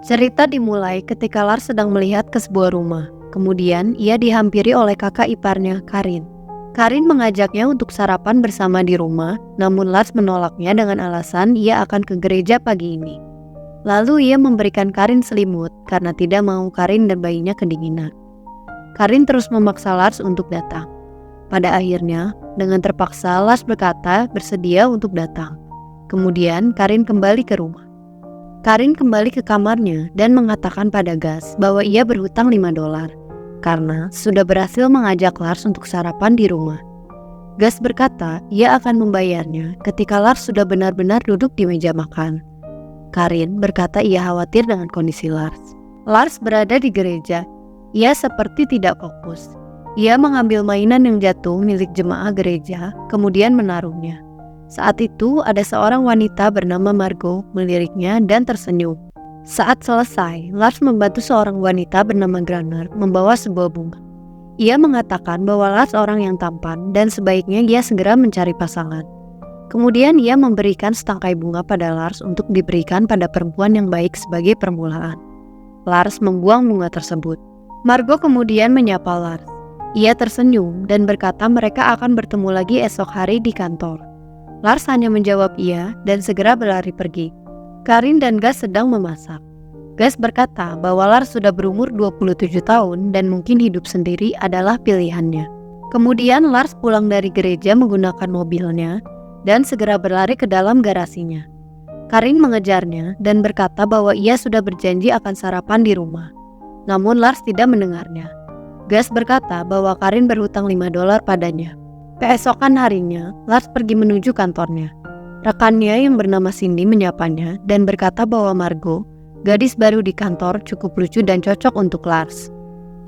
Cerita dimulai ketika Lars sedang melihat ke sebuah rumah. Kemudian ia dihampiri oleh kakak iparnya, Karin. Karin mengajaknya untuk sarapan bersama di rumah, namun Lars menolaknya dengan alasan ia akan ke gereja pagi ini. Lalu ia memberikan Karin selimut karena tidak mau Karin dan bayinya kedinginan. Karin terus memaksa Lars untuk datang. Pada akhirnya, dengan terpaksa Lars berkata bersedia untuk datang. Kemudian Karin kembali ke rumah. Karin kembali ke kamarnya dan mengatakan pada Gus bahwa ia berhutang $5 karena sudah berhasil mengajak Lars untuk sarapan di rumah. Gus berkata ia akan membayarnya ketika Lars sudah benar-benar duduk di meja makan. Karin berkata ia khawatir dengan kondisi Lars. Lars berada di gereja. Ia seperti tidak fokus. Ia mengambil mainan yang jatuh milik jemaah gereja, kemudian menaruhnya. Saat itu ada seorang wanita bernama Margot meliriknya dan tersenyum. Saat selesai, Lars membantu seorang wanita bernama Graner membawa sebuah bunga. Ia mengatakan bahwa Lars orang yang tampan dan sebaiknya ia segera mencari pasangan. Kemudian ia memberikan setangkai bunga pada Lars untuk diberikan pada perempuan yang baik sebagai permulaan. Lars membuang bunga tersebut. Margot kemudian menyapa Lars. Ia tersenyum dan berkata mereka akan bertemu lagi esok hari di kantor. Lars hanya menjawab iya dan segera berlari pergi. Karin dan Gus sedang memasak. Gus berkata bahwa Lars sudah berumur 27 tahun dan mungkin hidup sendiri adalah pilihannya. Kemudian Lars pulang dari gereja menggunakan mobilnya dan segera berlari ke dalam garasinya. Karin mengejarnya dan berkata bahwa ia sudah berjanji akan sarapan di rumah. Namun Lars tidak mendengarnya. Gus berkata bahwa Karin berhutang $5 padanya. Keesokan harinya, Lars pergi menuju kantornya. Rekannya yang bernama Cindy menyapanya dan berkata bahwa Margot, gadis baru di kantor, cukup lucu dan cocok untuk Lars.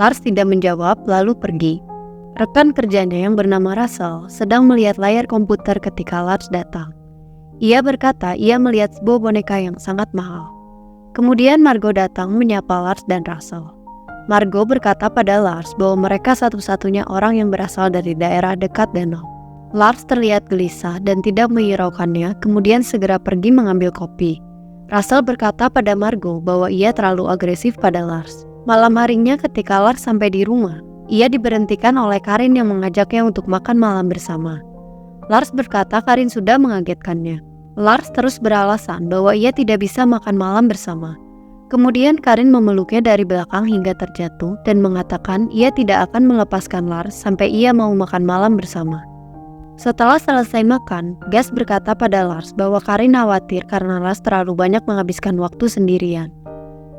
Lars tidak menjawab lalu pergi. Rekan kerjanya yang bernama Russell sedang melihat layar komputer ketika Lars datang. Ia berkata ia melihat sebuah boneka yang sangat mahal. Kemudian Margot datang menyapa Lars dan Russell. Margot berkata pada Lars bahwa mereka satu-satunya orang yang berasal dari daerah dekat danau. Lars terlihat gelisah dan tidak menghiraukannya, kemudian segera pergi mengambil kopi. Russell berkata pada Margot bahwa ia terlalu agresif pada Lars. Malam harinya ketika Lars sampai di rumah, ia diberhentikan oleh Karin yang mengajaknya untuk makan malam bersama. Lars berkata Karin sudah mengagetkannya. Lars terus beralasan bahwa ia tidak bisa makan malam bersama. Kemudian Karin memeluknya dari belakang hingga terjatuh dan mengatakan ia tidak akan melepaskan Lars sampai ia mau makan malam bersama. Setelah selesai makan, Gus berkata pada Lars bahwa Karin khawatir karena Lars terlalu banyak menghabiskan waktu sendirian.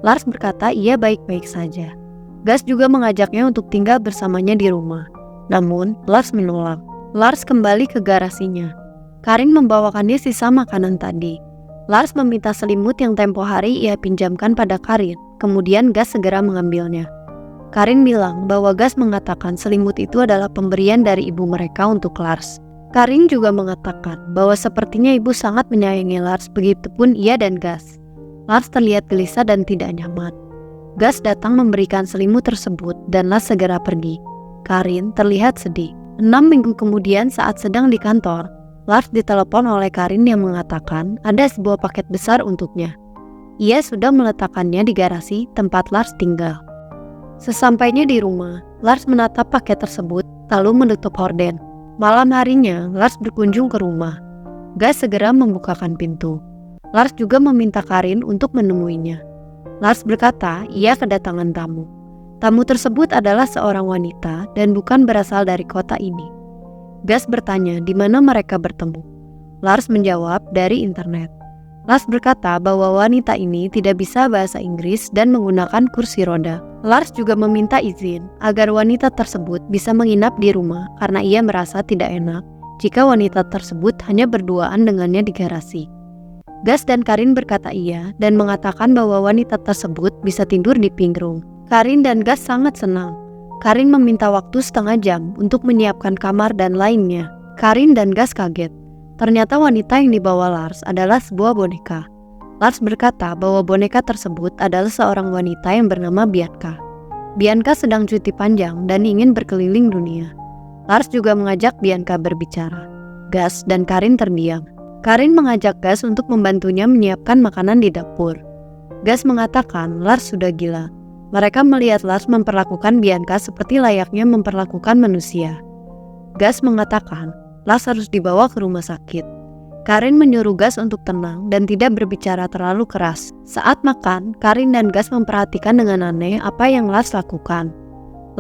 Lars berkata ia baik-baik saja. Gus juga mengajaknya untuk tinggal bersamanya di rumah. Namun, Lars menolak. Lars kembali ke garasinya. Karin membawakannya sisa makanan tadi. Lars meminta selimut yang tempo hari ia pinjamkan pada Karin, kemudian Gus segera mengambilnya. Karin bilang bahwa Gus mengatakan selimut itu adalah pemberian dari ibu mereka untuk Lars. Karin juga mengatakan bahwa sepertinya ibu sangat menyayangi Lars, begitupun ia dan Gus. Lars terlihat gelisah dan tidak nyaman. Gus datang memberikan selimut tersebut dan Lars segera pergi. Karin terlihat sedih. 6 minggu kemudian saat sedang di kantor, Lars ditelepon oleh Karin yang mengatakan ada sebuah paket besar untuknya. Ia sudah meletakkannya di garasi tempat Lars tinggal. Sesampainya di rumah, Lars menatap paket tersebut lalu menutup horden. Malam harinya, Lars berkunjung ke rumah. Gus segera membukakan pintu. Lars juga meminta Karin untuk menemuinya. Lars berkata ia kedatangan tamu. Tamu tersebut adalah seorang wanita dan bukan berasal dari kota ini. Gus bertanya di mana mereka bertemu. Lars menjawab dari internet. Lars berkata bahwa wanita ini tidak bisa bahasa Inggris dan menggunakan kursi roda. Lars juga meminta izin agar wanita tersebut bisa menginap di rumah karena ia merasa tidak enak jika wanita tersebut hanya berduaan dengannya di garasi. Gus dan Karin berkata iya dan mengatakan bahwa wanita tersebut bisa tidur di pink room. Karin dan Gus sangat senang. Karin meminta waktu setengah jam untuk menyiapkan kamar dan lainnya. Karin dan Gus kaget. Ternyata wanita yang dibawa Lars adalah sebuah boneka. Lars berkata bahwa boneka tersebut adalah seorang wanita yang bernama Bianca. Bianca sedang cuti panjang dan ingin berkeliling dunia. Lars juga mengajak Bianca berbicara. Gus dan Karin terdiam. Karin mengajak Gus untuk membantunya menyiapkan makanan di dapur. Gas mengatakan Lars sudah gila. Mereka melihat Lars memperlakukan Bianca seperti layaknya memperlakukan manusia. Gas mengatakan Lars harus dibawa ke rumah sakit. Karin menyuruh Gas untuk tenang dan tidak berbicara terlalu keras. Saat makan, Karin dan Gas memperhatikan dengan aneh apa yang Lars lakukan.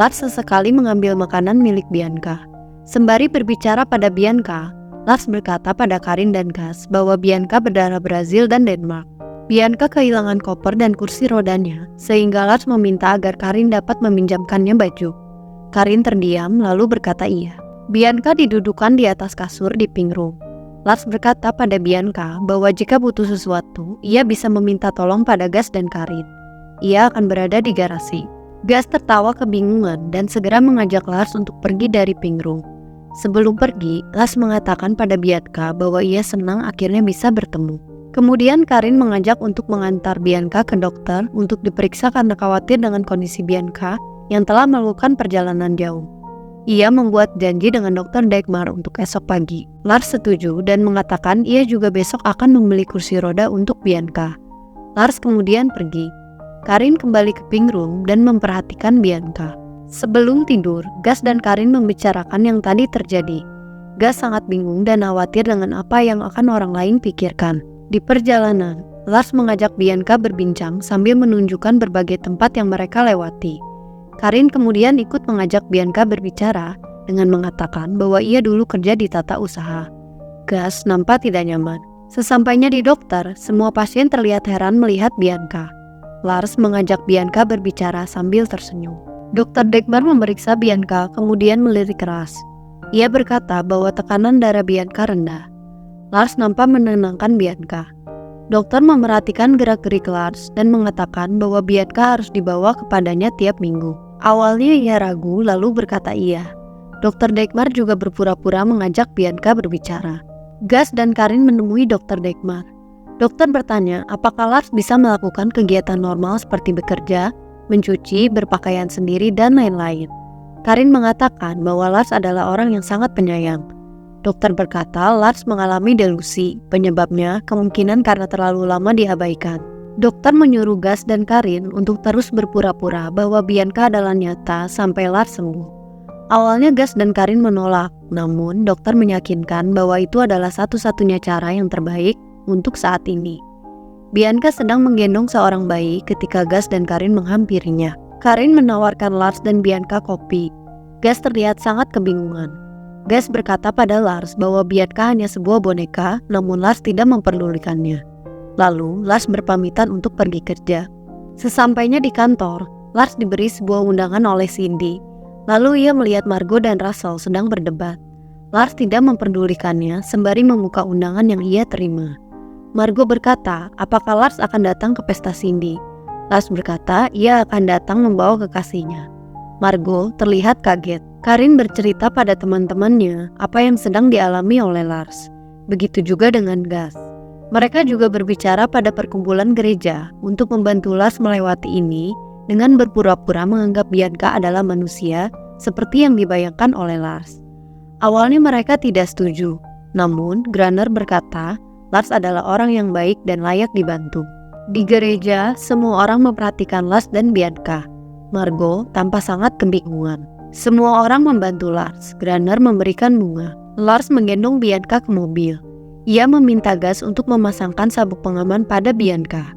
Lars sesekali mengambil makanan milik Bianca. Sembari berbicara pada Bianca, Lars berkata pada Karin dan Gas bahwa Bianca berdarah Brazil dan Denmark. Bianca kehilangan koper dan kursi rodanya, sehingga Lars meminta agar Karin dapat meminjamkannya baju. Karin terdiam lalu berkata iya. Bianca didudukan di atas kasur di pink room. Lars berkata pada Bianca bahwa jika butuh sesuatu, ia bisa meminta tolong pada Gas dan Karin. Ia akan berada di garasi. Gas tertawa kebingungan dan segera mengajak Lars untuk pergi dari pink room. Sebelum pergi, Lars mengatakan pada Bianca bahwa ia senang akhirnya bisa bertemu. Kemudian Karin mengajak untuk mengantar Bianca ke dokter untuk diperiksa karena khawatir dengan kondisi Bianca yang telah melakukan perjalanan jauh. Ia membuat janji dengan Dr. Dagmar untuk esok pagi. Lars setuju dan mengatakan ia juga besok akan membeli kursi roda untuk Bianca. Lars kemudian pergi. Karin kembali ke pink room dan memperhatikan Bianca. Sebelum tidur, Gas dan Karin membicarakan yang tadi terjadi. Gas sangat bingung dan khawatir dengan apa yang akan orang lain pikirkan. Di perjalanan, Lars mengajak Bianca berbincang sambil menunjukkan berbagai tempat yang mereka lewati. Karin kemudian ikut mengajak Bianca berbicara dengan mengatakan bahwa ia dulu kerja di tata usaha. Gas nampak tidak nyaman. Sesampainya di dokter, semua pasien terlihat heran melihat Bianca. Lars mengajak Bianca berbicara sambil tersenyum. Dr. Dagmar memeriksa Bianca kemudian melirik keras. Ia berkata bahwa tekanan darah Bianca rendah. Lars nampak menenangkan Bianca. Dokter memerhatikan gerak-gerik Lars dan mengatakan bahwa Bianca harus dibawa kepadanya tiap minggu. Awalnya ia ragu lalu berkata iya. Dr. Dagmar juga berpura-pura mengajak Bianca berbicara. Gas dan Karin menemui Dr. Dagmar. Dokter bertanya apakah Lars bisa melakukan kegiatan normal seperti bekerja, mencuci, berpakaian sendiri, dan lain-lain. Karin mengatakan bahwa Lars adalah orang yang sangat penyayang. Dokter berkata Lars mengalami delusi, penyebabnya kemungkinan karena terlalu lama diabaikan. Dokter menyuruh Gas dan Karin untuk terus berpura-pura bahwa Bianca adalah nyata sampai Lars sembuh. Awalnya Gas dan Karin menolak, namun dokter meyakinkan bahwa itu adalah satu-satunya cara yang terbaik untuk saat ini. Bianca sedang menggendong seorang bayi ketika Gas dan Karin menghampirinya. Karin menawarkan Lars dan Bianca kopi. Gas terlihat sangat kebingungan. Gas berkata pada Lars bahwa Bianca hanya sebuah boneka, namun Lars tidak memperdulikannya. Lalu, Lars berpamitan untuk pergi kerja. Sesampainya di kantor, Lars diberi sebuah undangan oleh Cindy. Lalu ia melihat Margot dan Russell sedang berdebat. Lars tidak memperdulikannya sembari membuka undangan yang ia terima. Margot berkata, apakah Lars akan datang ke pesta Cindy? Lars berkata, ia akan datang membawa kekasihnya. Margot terlihat kaget. Karin bercerita pada teman-temannya apa yang sedang dialami oleh Lars. Begitu juga dengan Gas. Mereka juga berbicara pada perkumpulan gereja untuk membantu Lars melewati ini dengan berpura-pura menganggap Bianca adalah manusia seperti yang dibayangkan oleh Lars. Awalnya mereka tidak setuju, namun Graner berkata Lars adalah orang yang baik dan layak dibantu. Di gereja, semua orang memperhatikan Lars dan Bianca. Margot tampak sangat kebingungan. Semua orang membantu Lars. Graner memberikan bunga. Lars menggendong Bianca ke mobil. Ia meminta Gas untuk memasangkan sabuk pengaman pada Bianca.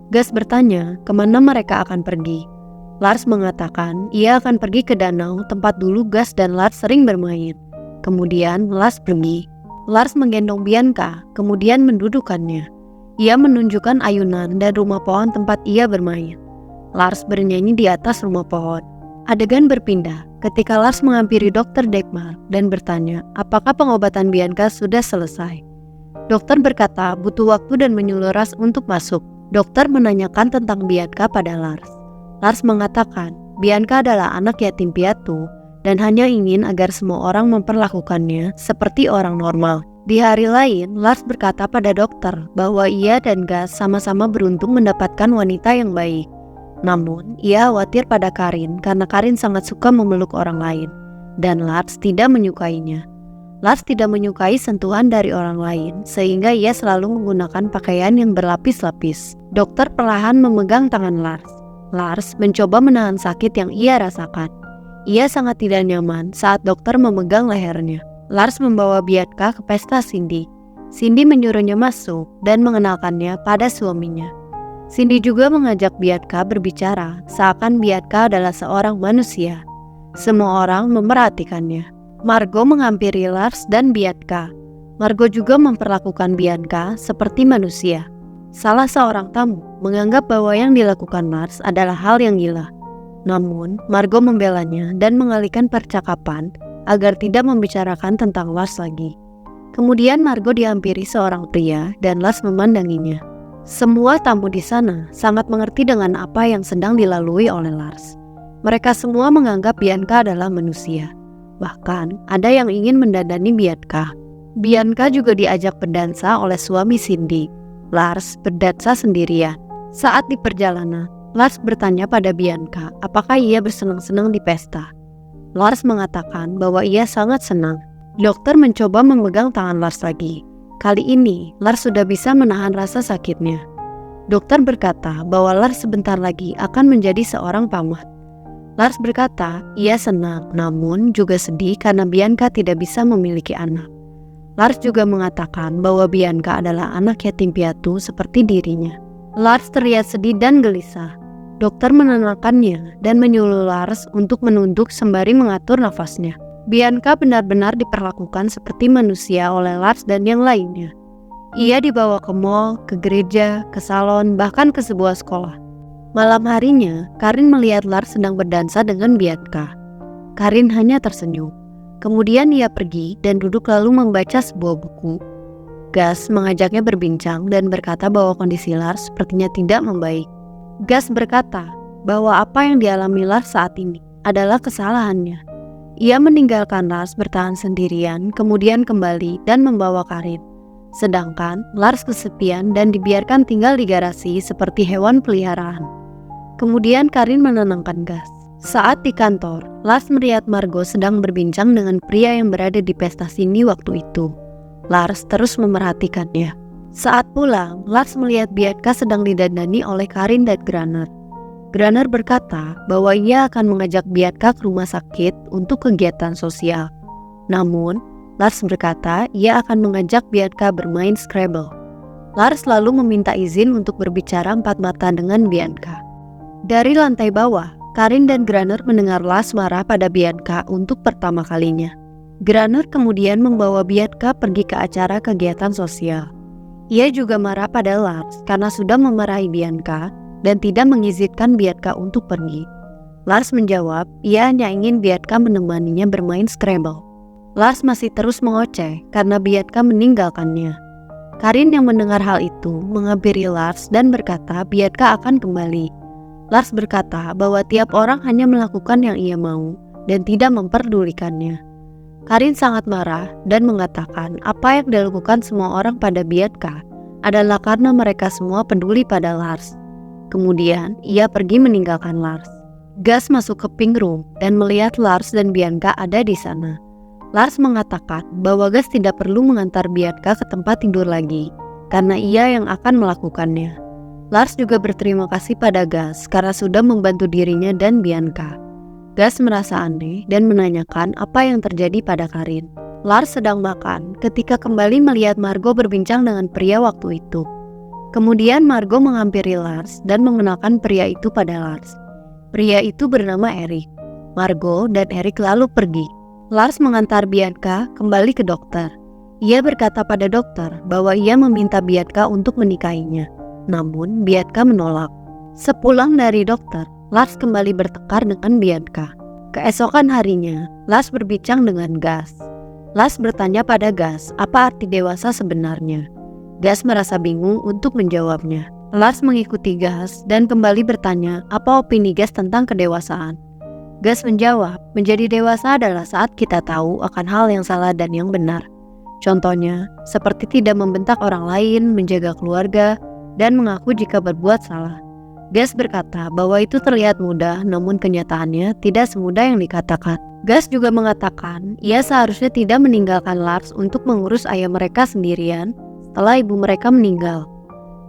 Gas bertanya kemana mereka akan pergi. Lars mengatakan ia akan pergi ke danau tempat dulu Gas dan Lars sering bermain. Kemudian Lars pergi. Lars menggendong Bianca, kemudian mendudukannya. Ia menunjukkan ayunan dan rumah pohon tempat ia bermain. Lars bernyanyi di atas rumah pohon. Adegan berpindah ketika Lars menghampiri Dr. Dagmar dan bertanya apakah pengobatan Bianca sudah selesai. Dokter berkata butuh waktu dan menyuruh Lars untuk masuk. Dokter menanyakan tentang Bianca pada Lars. Lars mengatakan Bianca adalah anak yatim piatu dan hanya ingin agar semua orang memperlakukannya seperti orang normal. Di hari lain, Lars berkata pada dokter bahwa ia dan Gas sama-sama beruntung mendapatkan wanita yang baik. Namun, ia khawatir pada Karin karena Karin sangat suka memeluk orang lain, dan Lars tidak menyukainya. Lars tidak menyukai sentuhan dari orang lain, sehingga ia selalu menggunakan pakaian yang berlapis-lapis. Dokter perlahan memegang tangan Lars. Lars mencoba menahan sakit yang ia rasakan. Ia sangat tidak nyaman saat dokter memegang lehernya. Lars membawa Bietka ke pesta Cindy. Cindy menyuruhnya masuk dan mengenalkannya pada suaminya. Cindy juga mengajak Bietka berbicara, seakan Bietka adalah seorang manusia. Semua orang memerhatikannya. Margot menghampiri Lars dan Bietka. Margot juga memperlakukan Bianca seperti manusia. Salah seorang tamu menganggap bahwa yang dilakukan Lars adalah hal yang gila. Namun, Margot membelanya dan mengalihkan percakapan agar tidak membicarakan tentang Lars lagi. Kemudian Margot dihampiri seorang pria dan Lars memandanginya. Semua tamu di sana sangat mengerti dengan apa yang sedang dilalui oleh Lars. Mereka semua menganggap Bianca adalah manusia. Bahkan ada yang ingin mendandani Bietka. Bianca juga diajak berdansa oleh suami Cindy. Lars berdansa sendirian. Saat di perjalanan, Lars bertanya pada Bianca apakah ia bersenang-senang di pesta. Lars mengatakan bahwa ia sangat senang. Dokter mencoba memegang tangan Lars lagi. Kali ini, Lars sudah bisa menahan rasa sakitnya. Dokter berkata bahwa Lars sebentar lagi akan menjadi seorang pamat. Lars berkata, ia senang namun juga sedih karena Bianca tidak bisa memiliki anak. Lars juga mengatakan bahwa Bianca adalah anak yatim piatu seperti dirinya. Lars terlihat sedih dan gelisah. Dokter menenangkannya dan menyuruh Lars untuk menunduk sembari mengatur nafasnya. Bianca benar-benar diperlakukan seperti manusia oleh Lars dan yang lainnya. Ia dibawa ke mall, ke gereja, ke salon, bahkan ke sebuah sekolah. Malam harinya, Karin melihat Lars sedang berdansa dengan Bietka. Karin hanya tersenyum. Kemudian ia pergi dan duduk lalu membaca sebuah buku. Gus mengajaknya berbincang dan berkata bahwa kondisi Lars sepertinya tidak membaik. Gus berkata bahwa apa yang dialami Lars saat ini adalah kesalahannya. Ia meninggalkan Lars bertahan sendirian, kemudian kembali dan membawa Karin. Sedangkan Lars kesepian dan dibiarkan tinggal di garasi seperti hewan peliharaan. Kemudian Karin menenangkan Gus. Saat di kantor, Lars melihat Margot sedang berbincang dengan pria yang berada di pesta Cindy waktu itu. Lars terus memerhatikannya. Saat pulang, Lars melihat Bietka sedang didandani oleh Karin dan Graner. Graner berkata bahwa ia akan mengajak Bietka ke rumah sakit untuk kegiatan sosial. Namun, Lars berkata ia akan mengajak Bietka bermain Scrabble. Lars lalu meminta izin untuk berbicara empat mata dengan Bianca. Dari lantai bawah, Karin dan Graner mendengar Lars marah pada Bianca untuk pertama kalinya. Graner kemudian membawa Bianca pergi ke acara kegiatan sosial. Ia juga marah pada Lars karena sudah memarahi Bianca dan tidak mengizinkan Bianca untuk pergi. Lars menjawab, ia hanya ingin Bianca menemaninya bermain Scrabble. Lars masih terus mengoceh karena Bianca meninggalkannya. Karin yang mendengar hal itu menghampiri Lars dan berkata Bianca akan kembali. Lars berkata bahwa tiap orang hanya melakukan yang ia mau dan tidak memperdulikannya. Karin sangat marah dan mengatakan apa yang dilakukan semua orang pada Bianca adalah karena mereka semua peduli pada Lars. Kemudian ia pergi meninggalkan Lars. Gus masuk ke pink room dan melihat Lars dan Bianca ada di sana. Lars mengatakan bahwa Gus tidak perlu mengantar Bianca ke tempat tidur lagi karena ia yang akan melakukannya. Lars juga berterima kasih pada Gus karena sudah membantu dirinya dan Bianca. Gus merasa aneh dan menanyakan apa yang terjadi pada Karin. Lars sedang makan ketika kembali melihat Margot berbincang dengan pria waktu itu. Kemudian Margot menghampiri Lars dan mengenalkan pria itu pada Lars. Pria itu bernama Eric. Margot dan Eric lalu pergi. Lars mengantar Bianca kembali ke dokter. Ia berkata pada dokter bahwa ia meminta Bianca untuk menikahinya. Namun Bianca menolak. Sepulang dari dokter, Lars kembali bertengkar dengan Bianca. Keesokan harinya, Lars berbincang dengan Gus. Lars bertanya pada Gus apa arti dewasa sebenarnya. Gus merasa bingung untuk menjawabnya. Lars mengikuti Gus dan kembali bertanya apa opini Gus tentang kedewasaan. Gus menjawab, menjadi dewasa adalah saat kita tahu akan hal yang salah dan yang benar. Contohnya, seperti tidak membentak orang lain, menjaga keluarga, dan mengaku jika berbuat salah. Gus berkata bahwa itu terlihat mudah, namun kenyataannya tidak semudah yang dikatakan. Gus juga mengatakan ia seharusnya tidak meninggalkan Lars untuk mengurus ayah mereka sendirian setelah ibu mereka meninggal.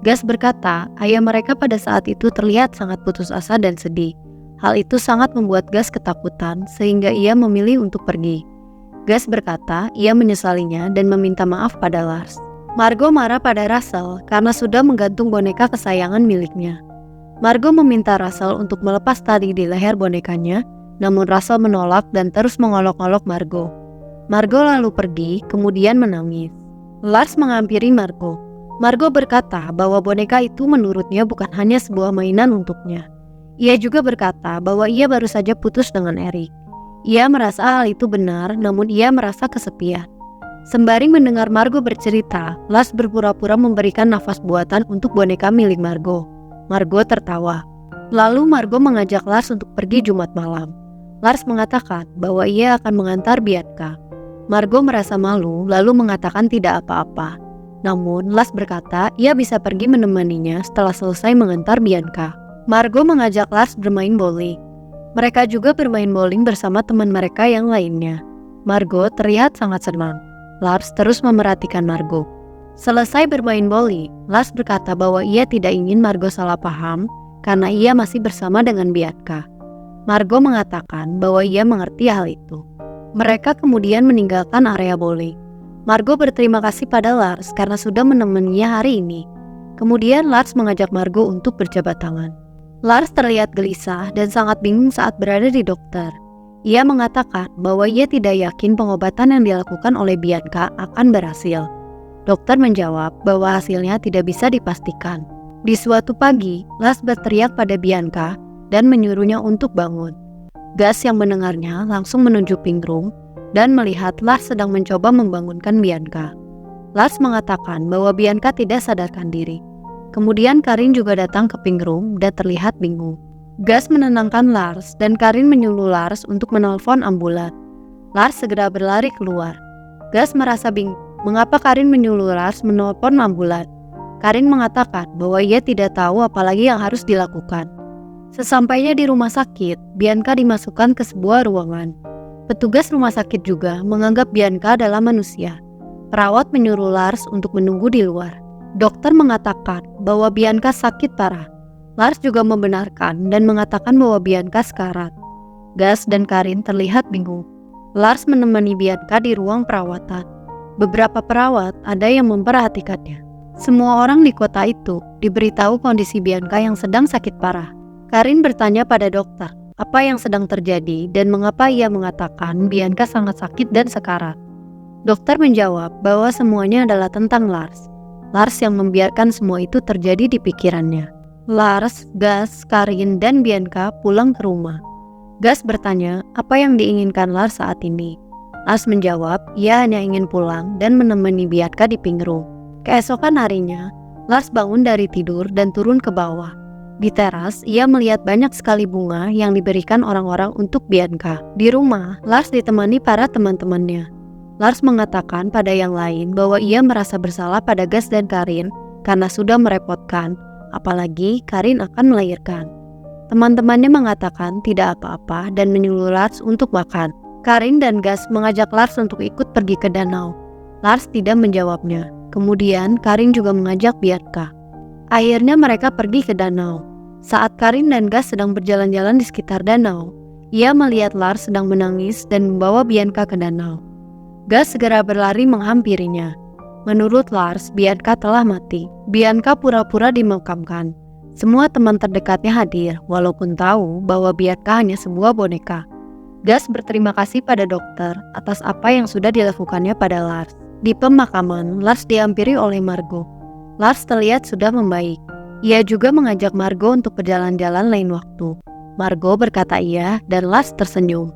Gus berkata ayah mereka pada saat itu terlihat sangat putus asa dan sedih. Hal itu sangat membuat Gus ketakutan sehingga ia memilih untuk pergi. Gus berkata ia menyesalinya dan meminta maaf pada Lars. Margo marah pada Russell karena sudah menggantung boneka kesayangan miliknya. Margo meminta Russell untuk melepas tali di leher bonekanya, namun Russell menolak dan terus mengolok-olok Margo. Margo lalu pergi, kemudian menangis. Lars menghampiri Margo. Margo berkata bahwa boneka itu menurutnya bukan hanya sebuah mainan untuknya. Ia juga berkata bahwa ia baru saja putus dengan Eric. Ia merasa hal itu benar, namun ia merasa kesepian. Sembari mendengar Margo bercerita, Lars berpura-pura memberikan nafas buatan untuk boneka milik Margo. Margo tertawa. Lalu Margo mengajak Lars untuk pergi Jumat malam. Lars mengatakan bahwa ia akan mengantar Bianca. Margo merasa malu lalu mengatakan tidak apa-apa. Namun Lars berkata ia bisa pergi menemaninya setelah selesai mengantar Bianca. Margo mengajak Lars bermain bowling. Mereka juga bermain bowling bersama teman mereka yang lainnya. Margo terlihat sangat senang. Lars terus memerhatikan Margo. Selesai bermain bowling, Lars berkata bahwa ia tidak ingin Margo salah paham karena ia masih bersama dengan Bianca. Margo mengatakan bahwa ia mengerti hal itu. Mereka kemudian meninggalkan area bowling. Margo berterima kasih pada Lars karena sudah menemaninya hari ini. Kemudian Lars mengajak Margo untuk berjabat tangan. Lars terlihat gelisah dan sangat bingung saat berada di dokter. Ia mengatakan bahwa ia tidak yakin pengobatan yang dilakukan oleh Bianca akan berhasil. Dokter menjawab bahwa hasilnya tidak bisa dipastikan. Di suatu pagi, Lars berteriak pada Bianca dan menyuruhnya untuk bangun. Gus yang mendengarnya langsung menuju pink room dan melihat Lars sedang mencoba membangunkan Bianca. Lars mengatakan bahwa Bianca tidak sadarkan diri. Kemudian Karin juga datang ke pink room dan terlihat bingung. Gus menenangkan Lars dan Karin menyuruh Lars untuk menelpon ambulan. Lars segera berlari keluar. Gus merasa bingung mengapa Karin menyuruh Lars menelpon ambulan. Karin mengatakan bahwa ia tidak tahu apalagi yang harus dilakukan. Sesampainya di rumah sakit, Bianca dimasukkan ke sebuah ruangan. Petugas rumah sakit juga menganggap Bianca adalah manusia. Perawat menyuruh Lars untuk menunggu di luar. Dokter mengatakan bahwa Bianca sakit parah. Lars juga membenarkan dan mengatakan bahwa Bianca sekarat. Gus dan Karin terlihat bingung. Lars menemani Bianca di ruang perawatan. Beberapa perawat ada yang memperhatikannya. Semua orang di kota itu diberitahu kondisi Bianca yang sedang sakit parah. Karin bertanya pada dokter apa yang sedang terjadi dan mengapa ia mengatakan Bianca sangat sakit dan sekarat. Dokter menjawab bahwa semuanya adalah tentang Lars. Lars yang membiarkan semua itu terjadi di pikirannya. Lars, Gus, Karin, dan Bianca pulang ke rumah. Gus bertanya apa yang diinginkan Lars saat ini. Lars menjawab ia hanya ingin pulang dan menemani Bianca di pink room. Keesokan harinya, Lars bangun dari tidur dan turun ke bawah. Di teras, ia melihat banyak sekali bunga yang diberikan orang-orang untuk Bianca. Di rumah, Lars ditemani para teman-temannya. Lars mengatakan pada yang lain bahwa ia merasa bersalah pada Gus dan Karin karena sudah merepotkan, apalagi Karin akan melahirkan. Teman-temannya mengatakan tidak apa-apa dan menyuruh Lars untuk makan. Karin dan Gus mengajak Lars untuk ikut pergi ke danau. Lars tidak menjawabnya. Kemudian Karin juga mengajak Bianca. Akhirnya mereka pergi ke danau. Saat Karin dan Gus sedang berjalan-jalan di sekitar danau, ia melihat Lars sedang menangis dan membawa Bianca ke danau. Gus segera berlari menghampirinya. Menurut Lars, Bianca telah mati. Bianca pura-pura dimakamkan. Semua teman terdekatnya hadir, walaupun tahu bahwa Bianca hanya sebuah boneka. Gus berterima kasih pada dokter atas apa yang sudah dilakukannya pada Lars. Di pemakaman, Lars dihampiri oleh Margo. Lars terlihat sudah membaik. Ia juga mengajak Margo untuk berjalan-jalan lain waktu. Margo berkata iya dan Lars tersenyum.